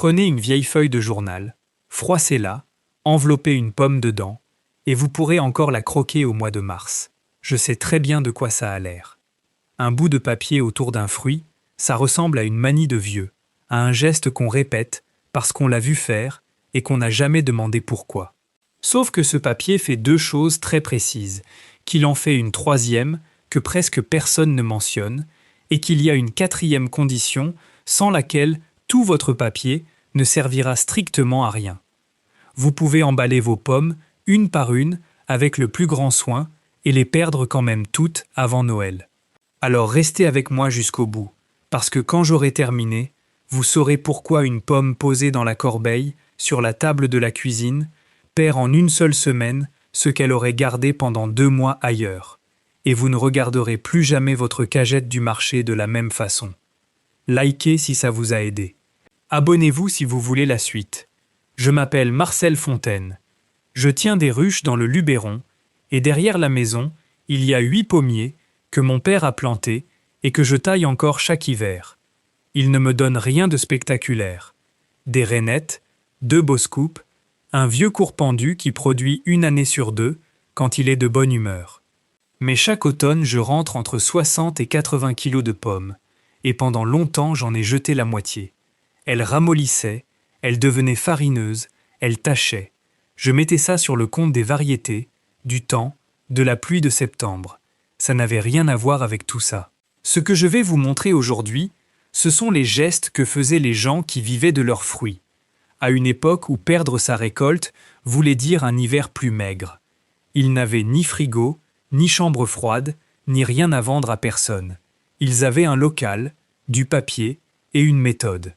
Prenez une vieille feuille de journal, froissez-la, enveloppez une pomme dedans, et vous pourrez encore la croquer au mois de mars. Je sais très bien de quoi ça a l'air. Un bout de papier autour d'un fruit, ça ressemble à une manie de vieux, à un geste qu'on répète parce qu'on l'a vu faire et qu'on n'a jamais demandé pourquoi. Sauf que ce papier fait deux choses très précises, qu'il en fait une troisième que presque personne ne mentionne, et qu'il y a une quatrième condition sans laquelle tout votre papier ne servira strictement à rien. Vous pouvez emballer vos pommes une par une avec le plus grand soin et les perdre quand même toutes avant Noël. Alors restez avec moi jusqu'au bout, parce que quand j'aurai terminé, vous saurez pourquoi une pomme posée dans la corbeille, sur la table de la cuisine, perd en une seule semaine ce qu'elle aurait gardé pendant 2 mois ailleurs, et vous ne regarderez plus jamais votre cagette du marché de la même façon. Likez si ça vous a aidé. Abonnez-vous si vous voulez la suite. Je m'appelle Marcel Fontaine. Je tiens des ruches dans le Luberon, et derrière la maison, il y a 8 pommiers que mon père a plantés et que je taille encore chaque hiver. Ils ne me donnent rien de spectaculaire. Des rainettes, 2 beaux scoops, un vieux court pendu qui produit 1 année sur 2 quand il est de bonne humeur. Mais chaque automne, je rentre entre 60 et 80 kilos de pommes, et pendant longtemps j'en ai jeté la moitié. Elles ramollissaient, elles devenaient farineuses, elles tachaient. Je mettais ça sur le compte des variétés, du temps, de la pluie de septembre. Ça n'avait rien à voir avec tout ça. Ce que je vais vous montrer aujourd'hui, ce sont les gestes que faisaient les gens qui vivaient de leurs fruits, à une époque où perdre sa récolte voulait dire un hiver plus maigre. Ils n'avaient ni frigo, ni chambre froide, ni rien à vendre à personne. Ils avaient un local, du papier et une méthode.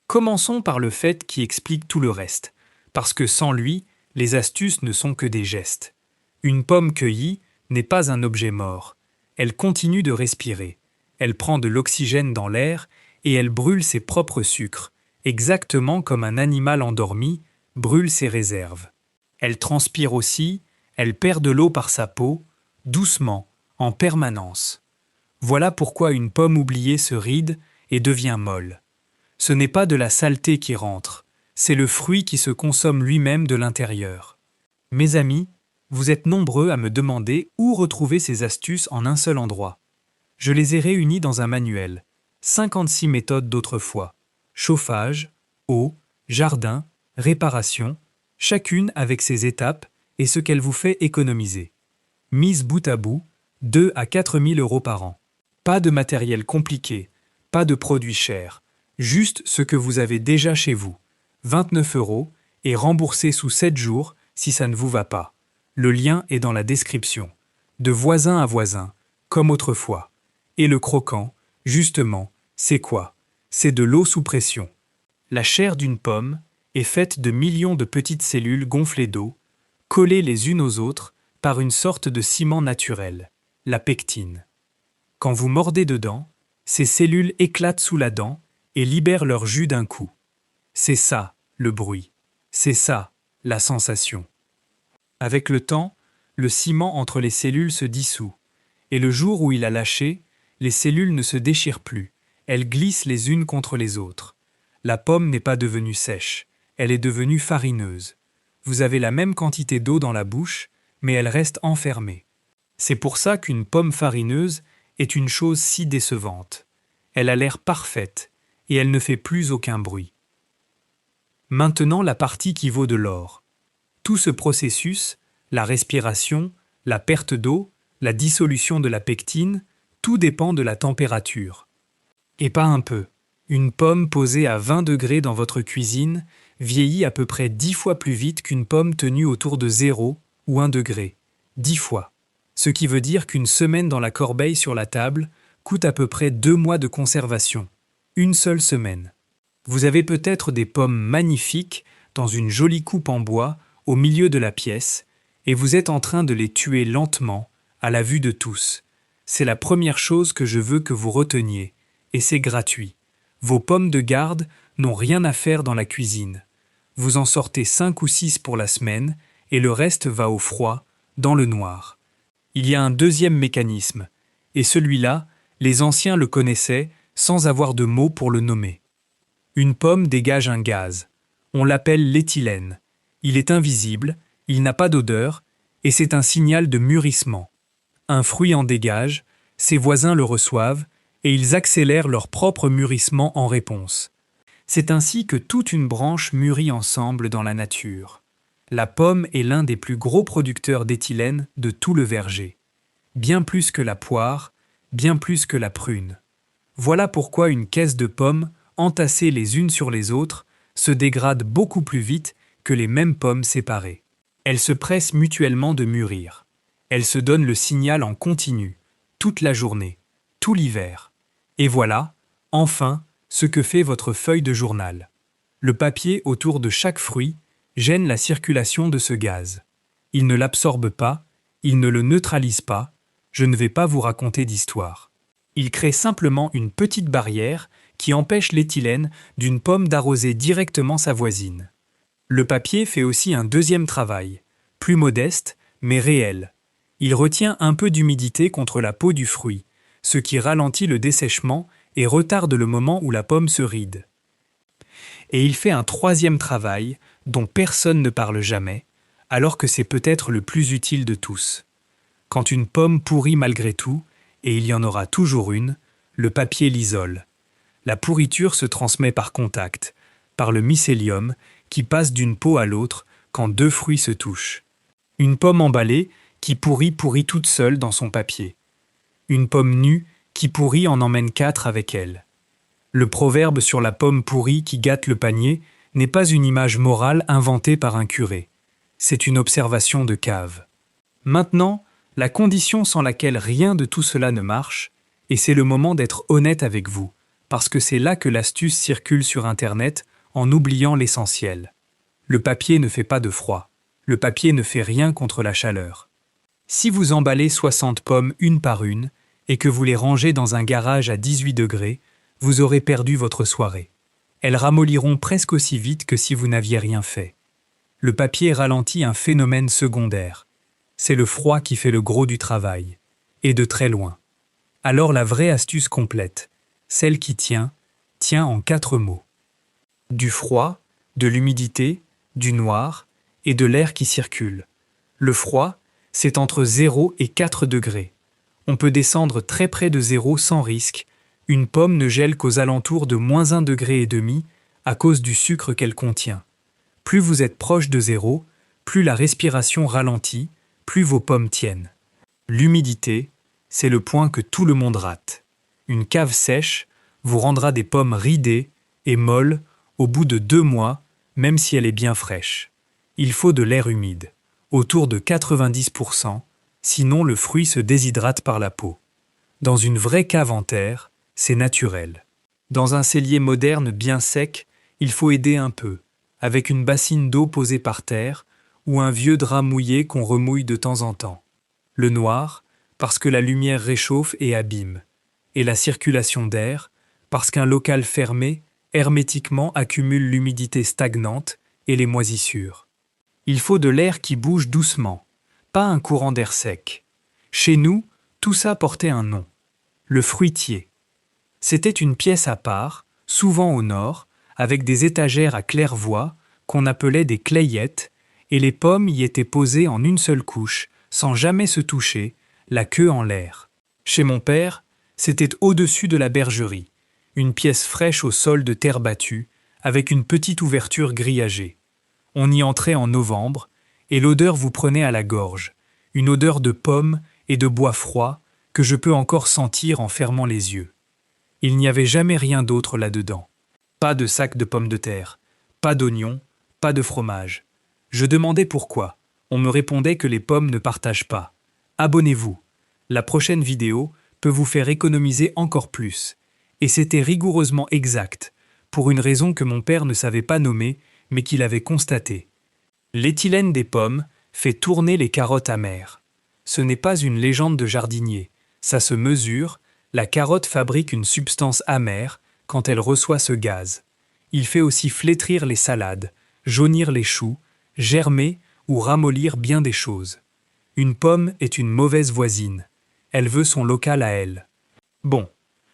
Commençons par le fait qui explique tout le reste, parce que sans lui, les astuces ne sont que des gestes. Une pomme cueillie n'est pas un objet mort. Elle continue de respirer. Elle prend de l'oxygène dans l'air et elle brûle ses propres sucres, exactement comme un animal endormi brûle ses réserves. Elle transpire aussi, elle perd de l'eau par sa peau, doucement, en permanence. Voilà pourquoi une pomme oubliée se ride et devient molle. Ce n'est pas de la saleté qui rentre, c'est le fruit qui se consomme lui-même de l'intérieur. Mes amis, vous êtes nombreux à me demander où retrouver ces astuces en un seul endroit. Je les ai réunies dans un manuel, 56 méthodes d'autrefois. Chauffage, eau, jardin, réparation, chacune avec ses étapes et ce qu'elle vous fait économiser. Mise bout à bout, 2 à 4 000 € par an. Pas de matériel compliqué, pas de produits chers, juste ce que vous avez déjà chez vous. 29 € et remboursé sous 7 jours si ça ne vous va pas. Le lien est dans la description. De voisin à voisin, comme autrefois. Et le croquant, justement, c'est quoi? C'est de l'eau sous pression. La chair d'une pomme est faite de millions de petites cellules gonflées d'eau, collées les unes aux autres par une sorte de ciment naturel, la pectine. Quand vous mordez dedans, ces cellules éclatent sous la dent et libèrent leur jus d'un coup. C'est ça, le bruit. C'est ça, la sensation. Avec le temps, le ciment entre les cellules se dissout, et le jour où il a lâché, les cellules ne se déchirent plus, elles glissent les unes contre les autres. La pomme n'est pas devenue sèche, elle est devenue farineuse. Vous avez la même quantité d'eau dans la bouche, mais elle reste enfermée. C'est pour ça qu'une pomme farineuse est une chose si décevante. Elle a l'air parfaite, et elle ne fait plus aucun bruit. Maintenant la partie qui vaut de l'or. Tout ce processus, la respiration, la perte d'eau, la dissolution de la pectine, tout dépend de la température. Et pas un peu. Une pomme posée à 20 degrés dans votre cuisine vieillit à peu près 10 fois plus vite qu'une pomme tenue autour de 0 ou 1 degré. 10 fois. Ce qui veut dire qu'une semaine dans la corbeille sur la table coûte à peu près 2 mois de conservation. Une seule semaine. Vous avez peut-être des pommes magnifiques dans une jolie coupe en bois au milieu de la pièce et vous êtes en train de les tuer lentement à la vue de tous. C'est la première chose que je veux que vous reteniez et c'est gratuit. Vos pommes de garde n'ont rien à faire dans la cuisine. Vous en sortez 5 ou 6 pour la semaine et le reste va au froid, dans le noir. Il y a un deuxième mécanisme et celui-là, les anciens le connaissaient sans avoir de mots pour le nommer. Une pomme dégage un gaz. On l'appelle l'éthylène. Il est invisible, il n'a pas d'odeur, et c'est un signal de mûrissement. Un fruit en dégage, ses voisins le reçoivent, et ils accélèrent leur propre mûrissement en réponse. C'est ainsi que toute une branche mûrit ensemble dans la nature. La pomme est l'un des plus gros producteurs d'éthylène de tout le verger. Bien plus que la poire, bien plus que la prune. Voilà pourquoi une caisse de pommes, entassées les unes sur les autres, se dégrade beaucoup plus vite que les mêmes pommes séparées. Elles se pressent mutuellement de mûrir. Elles se donnent le signal en continu, toute la journée, tout l'hiver. Et voilà, enfin, ce que fait votre feuille de journal. Le papier autour de chaque fruit gêne la circulation de ce gaz. Il ne l'absorbe pas, il ne le neutralise pas, je ne vais pas vous raconter d'histoire. Il crée simplement une petite barrière qui empêche l'éthylène d'une pomme d'arroser directement sa voisine. Le papier fait aussi un deuxième travail, plus modeste, mais réel. Il retient un peu d'humidité contre la peau du fruit, ce qui ralentit le dessèchement et retarde le moment où la pomme se ride. Et il fait un troisième travail dont personne ne parle jamais, alors que c'est peut-être le plus utile de tous. Quand une pomme pourrit malgré tout, et il y en aura toujours une, le papier l'isole. La pourriture se transmet par contact, par le mycélium qui passe d'une peau à l'autre quand deux fruits se touchent. Une pomme emballée qui pourrit toute seule dans son papier. Une pomme nue qui pourrit en emmène 4 avec elle. Le proverbe sur la pomme pourrie qui gâte le panier n'est pas une image morale inventée par un curé. C'est une observation de cave. Maintenant, la condition sans laquelle rien de tout cela ne marche, et c'est le moment d'être honnête avec vous, parce que c'est là que l'astuce circule sur Internet en oubliant l'essentiel. Le papier ne fait pas de froid. Le papier ne fait rien contre la chaleur. Si vous emballez 60 pommes une par une, et que vous les rangez dans un garage à 18 degrés, vous aurez perdu votre soirée. Elles ramolliront presque aussi vite que si vous n'aviez rien fait. Le papier ralentit un phénomène secondaire. C'est le froid qui fait le gros du travail, et de très loin. Alors la vraie astuce complète, celle qui tient en 4 mots. Du froid, de l'humidité, du noir et de l'air qui circule. Le froid, c'est entre 0 et 4 degrés. On peut descendre très près de 0 sans risque. Une pomme ne gèle qu'aux alentours de -1,5 degré à cause du sucre qu'elle contient. Plus vous êtes proche de 0, plus la respiration ralentit, plus vos pommes tiennent. L'humidité, c'est le point que tout le monde rate. Une cave sèche vous rendra des pommes ridées et molles au bout de 2 mois, même si elle est bien fraîche. Il faut de l'air humide, autour de 90%, sinon le fruit se déshydrate par la peau. Dans une vraie cave en terre, c'est naturel. Dans un cellier moderne bien sec, il faut aider un peu, avec une bassine d'eau posée par terre ou un vieux drap mouillé qu'on remouille de temps en temps. Le noir, parce que la lumière réchauffe et abîme, et la circulation d'air, parce qu'un local fermé, hermétiquement accumule l'humidité stagnante et les moisissures. Il faut de l'air qui bouge doucement, pas un courant d'air sec. Chez nous, tout ça portait un nom, le fruitier. C'était une pièce à part, souvent au nord, avec des étagères à claire-voie qu'on appelait des clayettes, et les pommes y étaient posées en une seule couche, sans jamais se toucher, la queue en l'air. Chez mon père, c'était au-dessus de la bergerie, une pièce fraîche au sol de terre battue, avec une petite ouverture grillagée. On y entrait en novembre, et l'odeur vous prenait à la gorge, une odeur de pommes et de bois froid que je peux encore sentir en fermant les yeux. Il n'y avait jamais rien d'autre là-dedans. Pas de sac de pommes de terre, pas d'oignons, pas de fromage. Je demandais pourquoi. On me répondait que les pommes ne partagent pas. Abonnez-vous. La prochaine vidéo peut vous faire économiser encore plus. Et c'était rigoureusement exact, pour une raison que mon père ne savait pas nommer, mais qu'il avait constatée. L'éthylène des pommes fait tourner les carottes amères. Ce n'est pas une légende de jardinier. Ça se mesure, la carotte fabrique une substance amère quand elle reçoit ce gaz. Il fait aussi flétrir les salades, jaunir les choux, germer ou ramollir bien des choses. Une pomme est une mauvaise voisine. Elle veut son local à elle. Bon,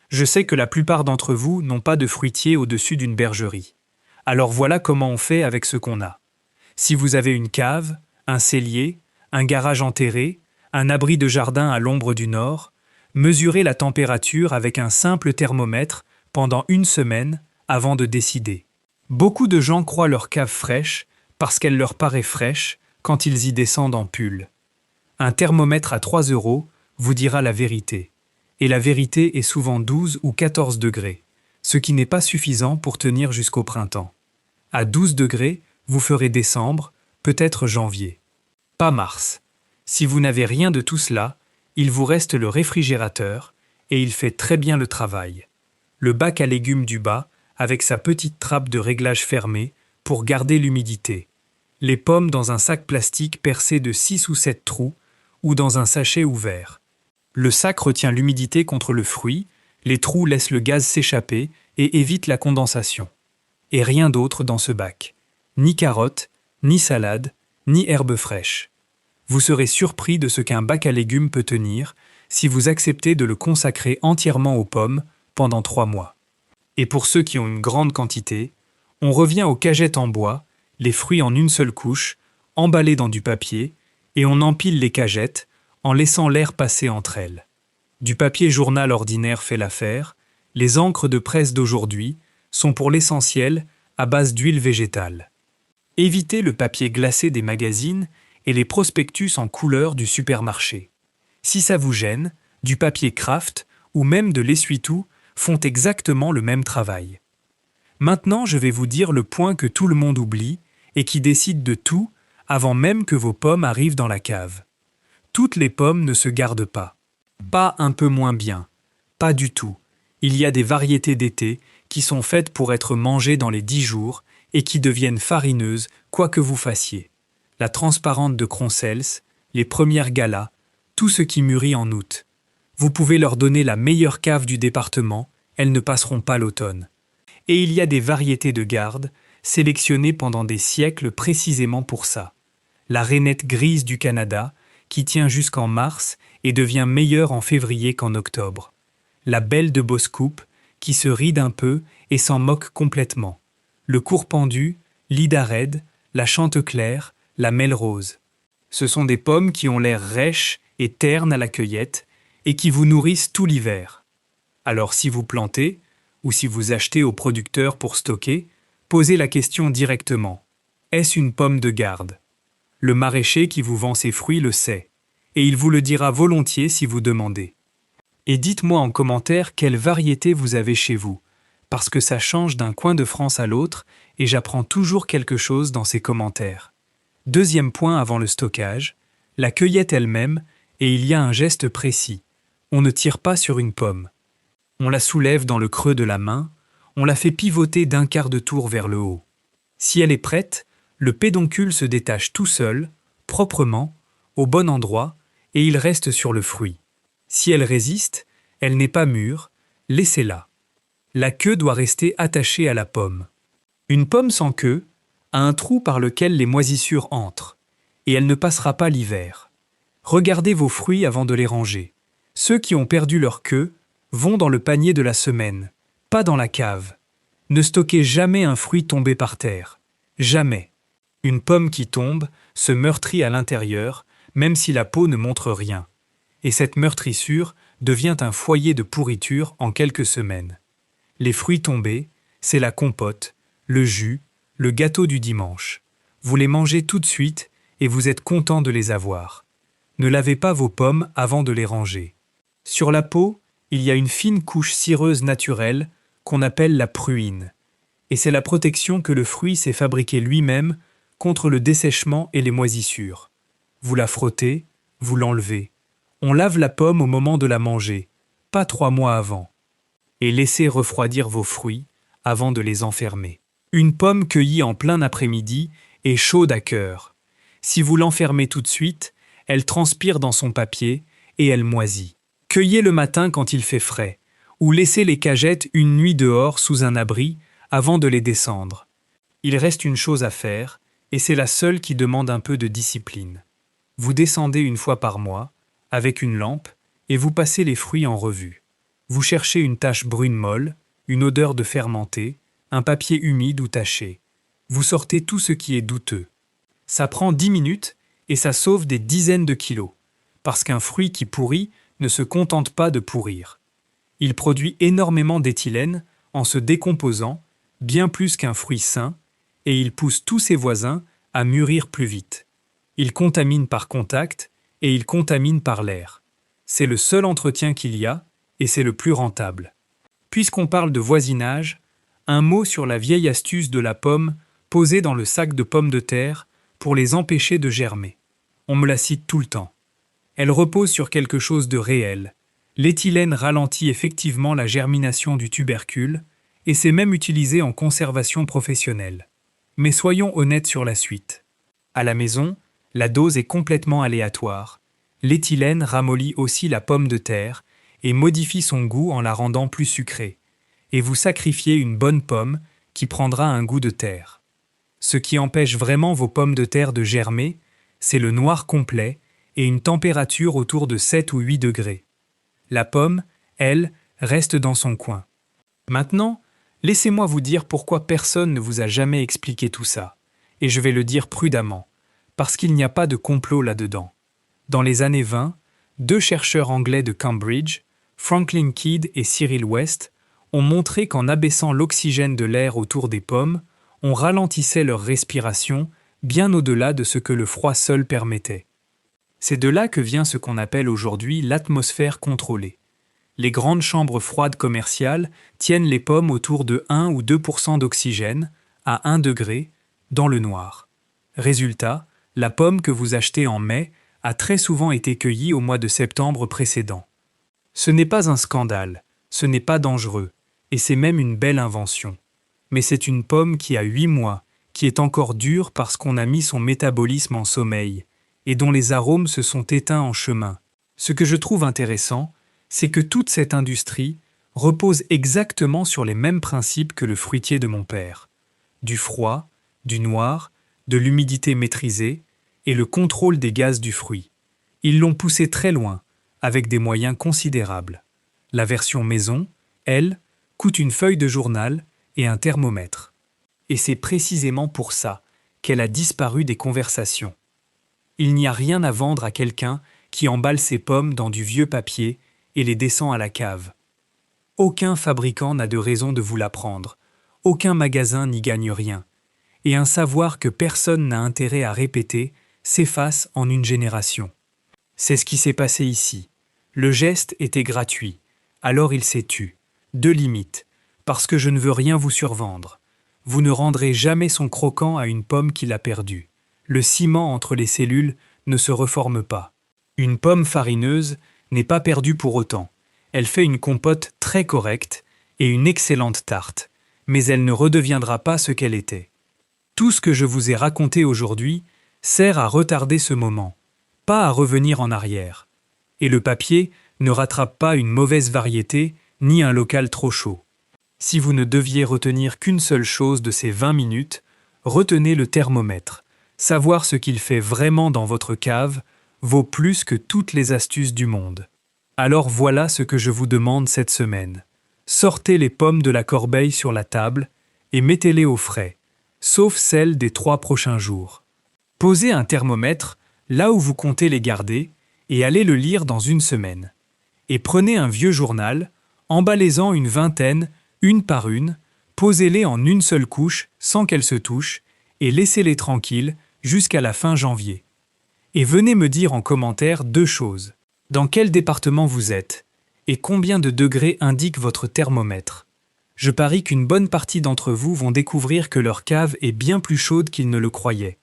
Je sais que la plupart d'entre vous n'ont pas de fruitier au-dessus d'une bergerie. Alors voilà comment on fait avec ce qu'on a. Si vous avez une cave, un cellier, un garage enterré, un abri de jardin à l'ombre du nord, mesurez la température avec un simple thermomètre pendant une semaine avant de décider. Beaucoup de gens croient leur cave fraîche parce qu'elle leur paraît fraîche quand ils y descendent en pull. Un thermomètre à 3 € vous dira la vérité. Et la vérité est souvent 12 ou 14 degrés, ce qui n'est pas suffisant pour tenir jusqu'au printemps. À 12 degrés, vous ferez décembre, peut-être janvier. Pas mars. Si vous n'avez rien de tout cela, il vous reste le réfrigérateur, et il fait très bien le travail. Le bac à légumes du bas, avec sa petite trappe de réglage fermée, pour garder l'humidité. Les pommes dans un sac plastique percé de 6 ou 7 trous, ou dans un sachet ouvert. Le sac retient l'humidité contre le fruit, les trous laissent le gaz s'échapper et évitent la condensation. Et rien d'autre dans ce bac. Ni carottes, ni salade, ni herbes fraîches. Vous serez surpris de ce qu'un bac à légumes peut tenir si vous acceptez de le consacrer entièrement aux pommes pendant 3 mois. Et pour ceux qui ont une grande quantité, on revient aux cagettes en bois, les fruits en une seule couche, emballés dans du papier, et on empile les cagettes en laissant l'air passer entre elles. Du papier journal ordinaire fait l'affaire, les encres de presse d'aujourd'hui sont pour l'essentiel à base d'huile végétale. Évitez le papier glacé des magazines et les prospectus en couleur du supermarché. Si ça vous gêne, du papier Kraft ou même de l'essuie-tout font exactement le même travail. Maintenant, je vais vous dire le point que tout le monde oublie et qui décide de tout avant même que vos pommes arrivent dans la cave. Toutes les pommes ne se gardent pas. Pas un peu moins bien. Pas du tout. Il y a des variétés d'été qui sont faites pour être mangées dans les 10 jours et qui deviennent farineuses quoi que vous fassiez. La transparente de Croncels, les premières galas, tout ce qui mûrit en août. Vous pouvez leur donner la meilleure cave du département, elles ne passeront pas l'automne. Et il y a des variétés de garde, sélectionnées pendant des siècles précisément pour ça. La rainette grise du Canada, qui tient jusqu'en mars et devient meilleure en février qu'en octobre. La belle de Bosscoupe, qui se ride un peu et s'en moque complètement. Le court-pendu, l'Idared, la Chanteclair, la Melrose. Ce sont des pommes qui ont l'air rêches et ternes à la cueillette et qui vous nourrissent tout l'hiver. Alors si vous plantez, ou si vous achetez au producteur pour stocker, posez la question directement. Est-ce une pomme de garde ? Le maraîcher qui vous vend ses fruits le sait, et il vous le dira volontiers si vous demandez. Et dites-moi en commentaire quelle variété vous avez chez vous, parce que ça change d'un coin de France à l'autre et j'apprends toujours quelque chose dans ces commentaires. Deuxième point avant le stockage, la cueillette elle-même, et il y a un geste précis. On ne tire pas sur une pomme. On la soulève dans le creux de la main, on la fait pivoter d'un quart de tour vers le haut. Si elle est prête, le pédoncule se détache tout seul, proprement, au bon endroit, et il reste sur le fruit. Si elle résiste, elle n'est pas mûre, laissez-la. La queue doit rester attachée à la pomme. Une pomme sans queue a un trou par lequel les moisissures entrent, et elle ne passera pas l'hiver. Regardez vos fruits avant de les ranger. Ceux qui ont perdu leur queue vont dans le panier de la semaine, pas dans la cave. Ne stockez jamais un fruit tombé par terre. Jamais. Une pomme qui tombe se meurtrit à l'intérieur, même si la peau ne montre rien. Et cette meurtrissure devient un foyer de pourriture en quelques semaines. Les fruits tombés, c'est la compote, le jus, le gâteau du dimanche. Vous les mangez tout de suite et vous êtes content de les avoir. Ne lavez pas vos pommes avant de les ranger. Sur la peau, il y a une fine couche cireuse naturelle qu'on appelle la pruine. Et c'est la protection que le fruit s'est fabriqué lui-même contre le dessèchement et les moisissures. Vous la frottez, vous l'enlevez. On lave la pomme au moment de la manger, pas 3 mois avant. Et laissez refroidir vos fruits avant de les enfermer. Une pomme cueillie en plein après-midi est chaude à cœur. Si vous l'enfermez tout de suite, elle transpire dans son papier et elle moisit. Cueillez le matin quand il fait frais, ou laissez les cagettes une nuit dehors sous un abri avant de les descendre. Il reste une chose à faire, et c'est la seule qui demande un peu de discipline. Vous descendez une fois par mois, avec une lampe, et vous passez les fruits en revue. Vous cherchez une tache brune molle, une odeur de fermenté, un papier humide ou taché. Vous sortez tout ce qui est douteux. Ça prend 10 minutes et ça sauve des dizaines de kilos, parce qu'un fruit qui pourrit ne se contente pas de pourrir. Il produit énormément d'éthylène en se décomposant, bien plus qu'un fruit sain, et il pousse tous ses voisins à mûrir plus vite. Il contamine par contact et il contamine par l'air. C'est le seul entretien qu'il y a et c'est le plus rentable. Puisqu'on parle de voisinage, un mot sur la vieille astuce de la pomme posée dans le sac de pommes de terre pour les empêcher de germer. On me la cite tout le temps. Elle repose sur quelque chose de réel. L'éthylène ralentit effectivement la germination du tubercule et c'est même utilisé en conservation professionnelle. Mais soyons honnêtes sur la suite. À la maison, la dose est complètement aléatoire. L'éthylène ramollit aussi la pomme de terre et modifie son goût en la rendant plus sucrée. Et vous sacrifiez une bonne pomme qui prendra un goût de terre. Ce qui empêche vraiment vos pommes de terre de germer, c'est le noir complet et une température autour de 7 ou 8 degrés. La pomme, elle, reste dans son coin. Maintenant, laissez-moi vous dire pourquoi personne ne vous a jamais expliqué tout ça. Et je vais le dire prudemment, parce qu'il n'y a pas de complot là-dedans. Dans les années 20, 2 chercheurs anglais de Cambridge, Franklin Kidd et Cyril West, ont montré qu'en abaissant l'oxygène de l'air autour des pommes, on ralentissait leur respiration bien au-delà de ce que le froid seul permettait. C'est de là que vient ce qu'on appelle aujourd'hui l'atmosphère contrôlée. Les grandes chambres froides commerciales tiennent les pommes autour de 1 ou 2% d'oxygène, à 1 degré, dans le noir. Résultat, la pomme que vous achetez en mai a très souvent été cueillie au mois de septembre précédent. Ce n'est pas un scandale, ce n'est pas dangereux, et c'est même une belle invention. Mais c'est une pomme qui a 8 mois, qui est encore dure parce qu'on a mis son métabolisme en sommeil, et dont les arômes se sont éteints en chemin. Ce que je trouve intéressant, c'est que toute cette industrie repose exactement sur les mêmes principes que le fruitier de mon père. Du froid, du noir, de l'humidité maîtrisée et le contrôle des gaz du fruit. Ils l'ont poussé très loin, avec des moyens considérables. La version maison, elle, coûte une feuille de journal et un thermomètre. Et c'est précisément pour ça qu'elle a disparu des conversations. Il n'y a rien à vendre à quelqu'un qui emballe ses pommes dans du vieux papier et les descend à la cave. Aucun fabricant n'a de raison de vous l'apprendre, aucun magasin n'y gagne rien, et un savoir que personne n'a intérêt à répéter s'efface en une génération. C'est ce qui s'est passé ici. Le geste était gratuit, alors il s'est tu. 2 limites, parce que je ne veux rien vous survendre. Vous ne rendrez jamais son croquant à une pomme qu'il a perdue. Le ciment entre les cellules ne se reforme pas. Une pomme farineuse n'est pas perdue pour autant. Elle fait une compote très correcte et une excellente tarte, mais elle ne redeviendra pas ce qu'elle était. Tout ce que je vous ai raconté aujourd'hui sert à retarder ce moment, pas à revenir en arrière. Et le papier ne rattrape pas une mauvaise variété ni un local trop chaud. Si vous ne deviez retenir qu'une seule chose de ces 20 minutes, retenez le thermomètre. Savoir ce qu'il fait vraiment dans votre cave vaut plus que toutes les astuces du monde. Alors voilà ce que je vous demande cette semaine. Sortez les pommes de la corbeille sur la table et mettez-les au frais, sauf celles des 3 prochains jours. Posez un thermomètre là où vous comptez les garder et allez le lire dans une semaine. Et prenez un vieux journal, emballez-en une vingtaine, une par une, posez-les en une seule couche sans qu'elles se touchent et laissez-les tranquilles jusqu'à la fin janvier. Et venez me dire en commentaire 2 choses. Dans quel département vous êtes et combien de degrés indique votre thermomètre? Je parie qu'une bonne partie d'entre vous vont découvrir que leur cave est bien plus chaude qu'ils ne le croyaient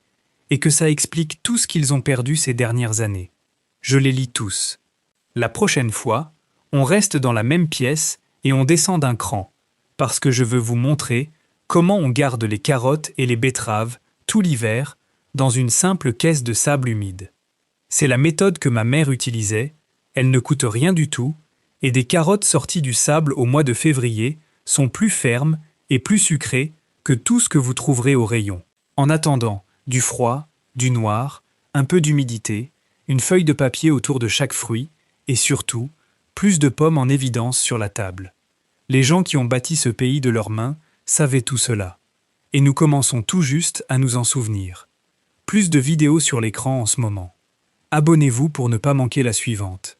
et que ça explique tout ce qu'ils ont perdu ces dernières années. Je les lis tous. La prochaine fois, on reste dans la même pièce et on descend d'un cran, parce que je veux vous montrer comment on garde les carottes et les betteraves tout l'hiver dans une simple caisse de sable humide. C'est la méthode que ma mère utilisait, elle ne coûte rien du tout, et des carottes sorties du sable au mois de février sont plus fermes et plus sucrées que tout ce que vous trouverez au rayon. En attendant, du froid, du noir, un peu d'humidité, une feuille de papier autour de chaque fruit, et surtout, Plus de pommes en évidence sur la table. Les gens qui ont bâti ce pays de leurs mains savaient tout cela. Et nous commençons tout juste à nous en souvenir. Plus de vidéos sur l'écran en ce moment. Abonnez-vous pour ne pas manquer la suivante.